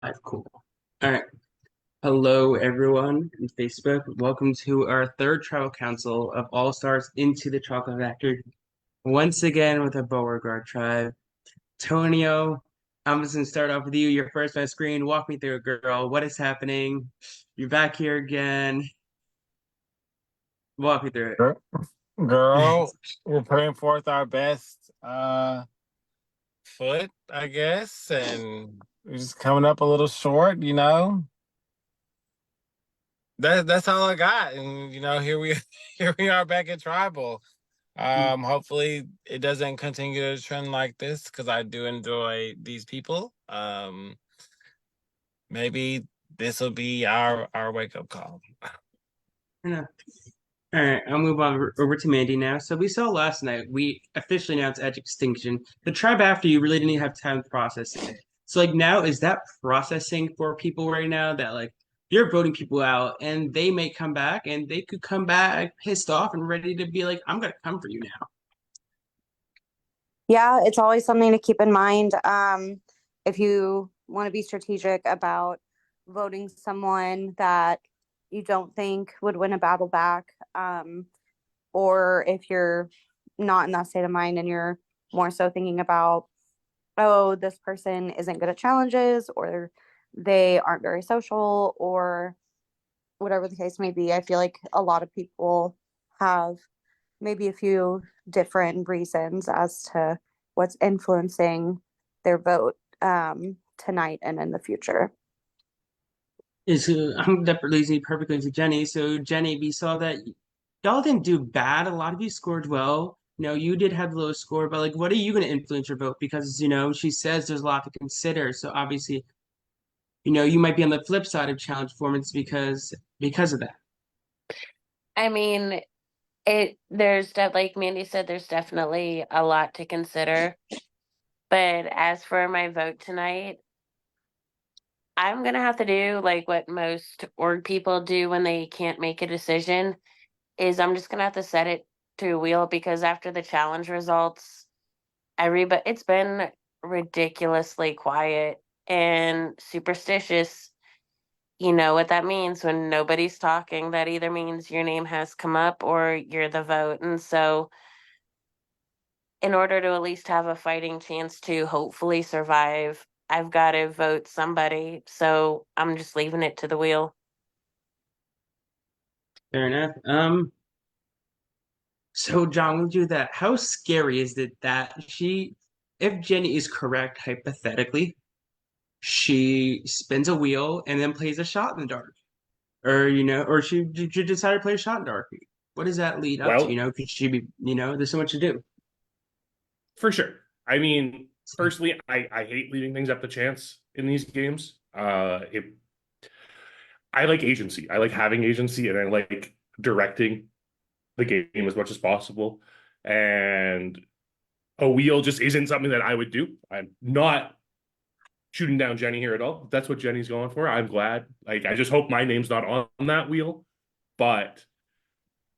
Live, cool. All right. Hello, everyone on Facebook. Welcome to our third tribal council of All Stars into the Chocolate Factory. Once again with a Beauregard tribe. Tonio, I'm just gonna start off with you. You're first on screen. Walk me through it, girl. What is happening? You're back here again. Walk me through Girl, it. girl, we're putting forth our best foot, I guess, and we're just coming up a little short. That's all I got. And here we here we are back at tribal. Hopefully it doesn't continue to trend like this because I do enjoy these people. Maybe this will be our wake up call. Yeah. All right, I'll move on over to Mandy now. So we saw last night, we officially announced Edge Extinction. The tribe after you really didn't even have time to process it. So like now, is that processing for people right now that like you're voting people out and they may come back and they could come back pissed off and ready to be like, I'm gonna come for you now. Yeah, it's always something to keep in mind. If you want to be strategic about voting someone that you don't think would win a battle back, or if you're not in that state of mind and you're more so thinking about, oh, this person isn't good at challenges, or they aren't very social, or whatever the case may be, I feel like a lot of people have maybe a few different reasons as to what's influencing their vote tonight and in the future. I'm definitely perfectly into Jenny. So Jenny, we saw that y'all didn't do bad. A lot of you scored well. You did have the lowest score, but like, what are you going to influence your vote? Because she says there's a lot to consider. So obviously, you might be on the flip side of challenge performance because of that. I mean, like Mandy said, there's definitely a lot to consider. But as for my vote tonight, I'm gonna have to do like what most org people do when they can't make a decision, is I'm just gonna have to set it to a wheel because after the challenge results, but it's been ridiculously quiet and superstitious. You know what that means when nobody's talking. That either means your name has come up or you're the vote. And so, in order to at least have a fighting chance to hopefully survive, I've got to vote somebody. So, I'm just leaving it to the wheel. Fair enough. So John, we'll do that. How scary is it that if Jenny is correct, hypothetically, she spins a wheel and then plays a shot in the dark, or she decided to play a shot in the dark. What does that lead up to? Well, Could she be, there's so much to do. for sure. I mean, personally, I hate leaving things up to chance in these games. I like agency. I like having agency, and I like directing the game as much as possible. And a wheel just isn't something that I would do. I'm not shooting down Jenny here at all. If that's what Jenny's going for, I'm glad. Like, I just hope my name's not on that wheel. But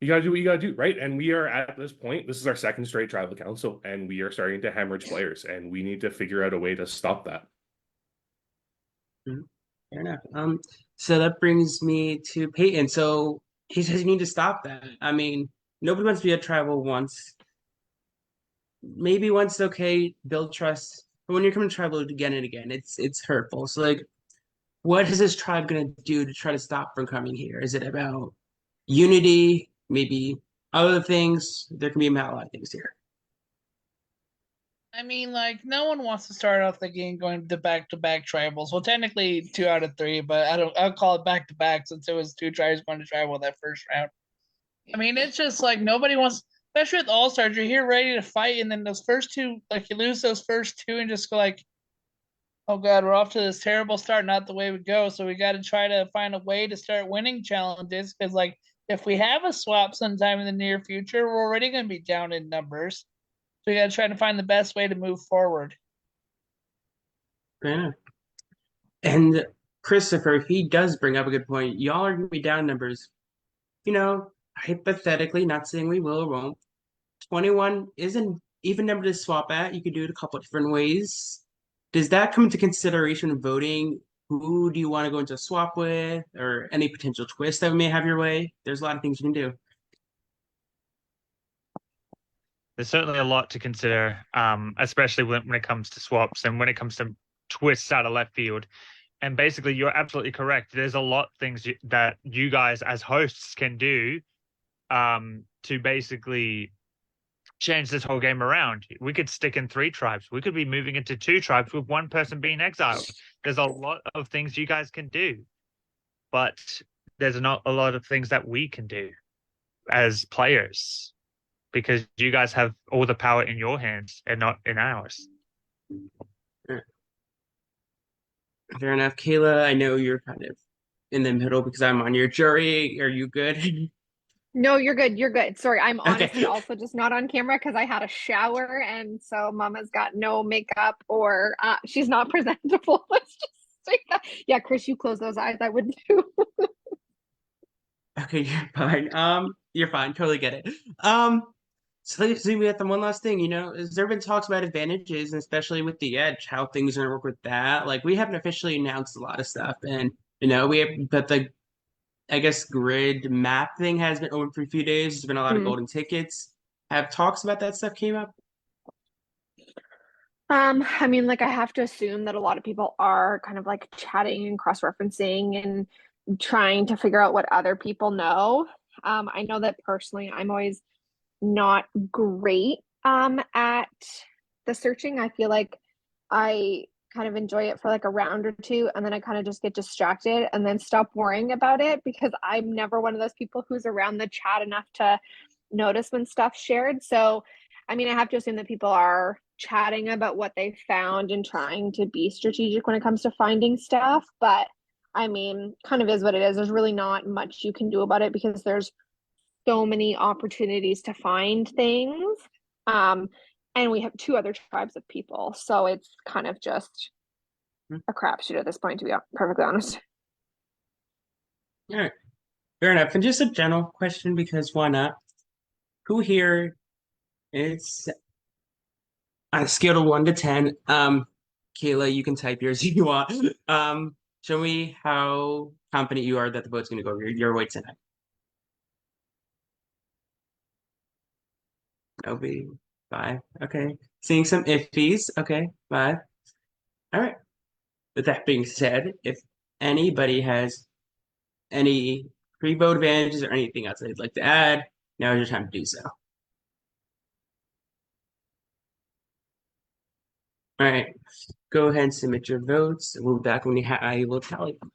you gotta do what you gotta do, right? And we are at this point. This is our second straight tribal council, and we are starting to hemorrhage players, and we need to figure out a way to stop that. Fair enough. So that brings me to Peyton. So he says you need to stop that. I mean, nobody wants to be a tribal once. Maybe once, okay, build trust. But when you're coming to tribal again and again, it's hurtful. So like, what is this tribe gonna do to try to stop from coming here? Is it about unity? Maybe other things? There can be a lot of things here. I mean, like, no one wants to start off the game going to back-to-back tribals. Well, technically 2 out of 3, but I'll call it back-to-back since it was 2 tribes going to tribal that first round. I mean, it's just like nobody wants, especially with All Stars. You're here ready to fight, and then those first two, like, you lose those first two, and just go like, oh god, we're off to this terrible start. Not the way we go. So we got to try to find a way to start winning challenges because, like, if we have a swap sometime in the near future, we're already going to be down in numbers. So we got to try to find the best way to move forward. Yeah. And Christopher, he does bring up a good point. Y'all are going to be down numbers. Hypothetically, not saying we will or won't. 21 is an even number to swap at. You could do it a couple of different ways. Does that come into consideration in voting? who do you want to go into a swap with, or any potential twist that we may have your way. There's a lot of things you can do. There's certainly a lot to consider, especially when it comes to swaps and when it comes to twists out of left field. And basically, you're absolutely correct. There's a lot of things that you guys as hosts can do to basically change this whole game around. We could stick in 3 tribes. We could be moving into 2 tribes with 1 person being exiled. There's a lot of things you guys can do, but there's not a lot of things that we can do as players because you guys have all the power in your hands and not in ours. Fair enough. Kayla, I know you're kind of in the middle because I'm on your jury. Are you good? No, you're good. You're good. Sorry, I'm Okay. honestly also just not on camera because I had a shower, and so Mama's got no makeup or she's not presentable. Let's just say that. Yeah, Chris, you close those eyes. I would too. Okay, you're fine. You're fine. Totally get it. So we got the one last thing, is there been talks about advantages, and especially with the edge, how things are gonna work with that? Like we haven't officially announced a lot of stuff, and we have, but the I guess grid map thing has been open for a few days. There's been a lot of Mhm. golden tickets. Have talks about that stuff came up? I mean, like I have to assume that a lot of people are kind of like chatting and cross-referencing and trying to figure out what other people know. I know that personally, I'm always not great at the searching. I feel like I kind of enjoy it for like a round or two and then I kind of just get distracted and then stop worrying about it because I'm never one of those people who's around the chat enough to notice when stuff's shared. So, I mean, I have to assume that people are chatting about what they found and trying to be strategic when it comes to finding stuff, but I mean, kind of is what it is. There's really not much you can do about it because there's so many opportunities to find things. And we have 2 other tribes of people. So it's kind of just a crapshoot at this point, to be perfectly honest. All right, fair enough. And just a general question, because why not? Who here is on a scale of 1 to 10? Kayla, you can type yours if you want. Show me how confident you are that the vote's going to go your way tonight. That'll be 5. Okay. Seeing some iffies. Okay, 5. All right. With that being said, if anybody has any pre-vote advantages or anything else they'd like to add, now is your time to do so. All right. Go ahead and submit your votes. We'll be back when I will tally them.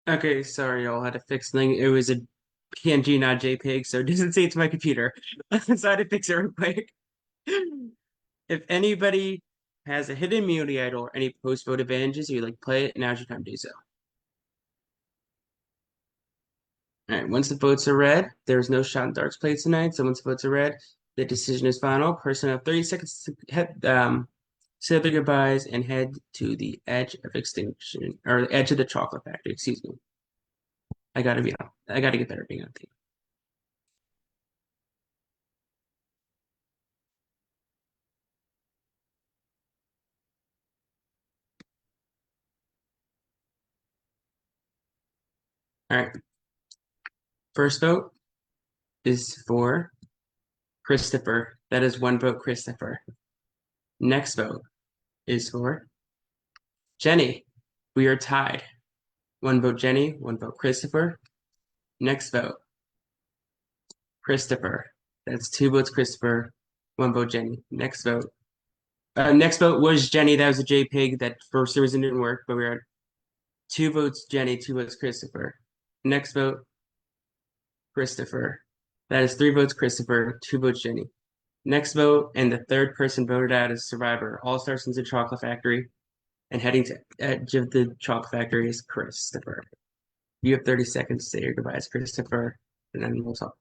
Okay, sorry, y'all had to fix something. It was a PNG, not JPEG, so it doesn't say it's my computer. So I had to fix it real quick. If anybody has a hidden immunity idol or any post-vote advantages, you'd like to play it, now's your time to do so. All right, once the votes are read, there's no shot in darks played tonight. So once the votes are read, the decision is final. Person have 30 seconds to say their goodbyes and head to the edge of extinction, or the edge of the chocolate factory. Excuse me. I gotta get better at being on team. All right. First vote is for Christopher. That is one vote, Christopher. Next vote is for Jenny. We are tied. One vote, Jenny. One vote, Christopher. Next vote, Christopher. That's two votes, Christopher. One vote, Jenny. Next vote. Next vote was Jenny. That was a JPEG that for some reason didn't work, but we are two votes, Jenny. Two votes, Christopher. Next vote, Christopher. That is three votes, Christopher. Two votes, Jenny. Next vote, and the third person voted out is Survivor. All stars into Chocolate Factory, and heading to edge of the Chocolate Factory is Christopher. You have 30 seconds to say your goodbyes, Christopher, and then we'll talk.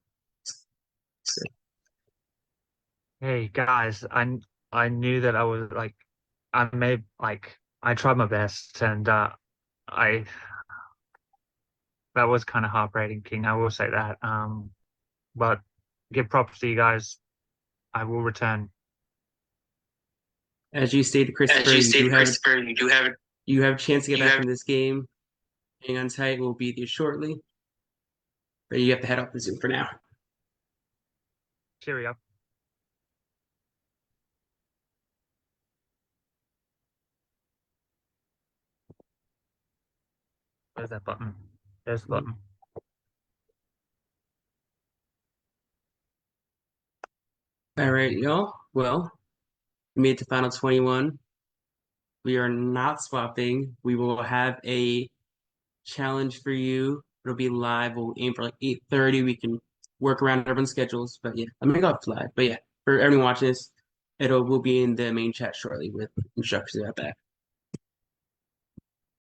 Hey guys, I knew that I was like, I tried my best, and I that was kind of heartbreaking. I will say that. But give props to you guys. I will return. As you stated, Christopher, you have a chance to get back in this game. Hang on tight. We'll be with you shortly. But you have to head off the Zoom for now. Cheerio. Where's that button? There's the button. All right, y'all. Well, we made it to final 21. We are not swapping. We will have a challenge for you. It'll be live. We'll aim for like 8:30. We can work around everyone's schedules. But yeah, I'm gonna go live. But yeah, for everyone watching this, will be in the main chat shortly with instructions about that.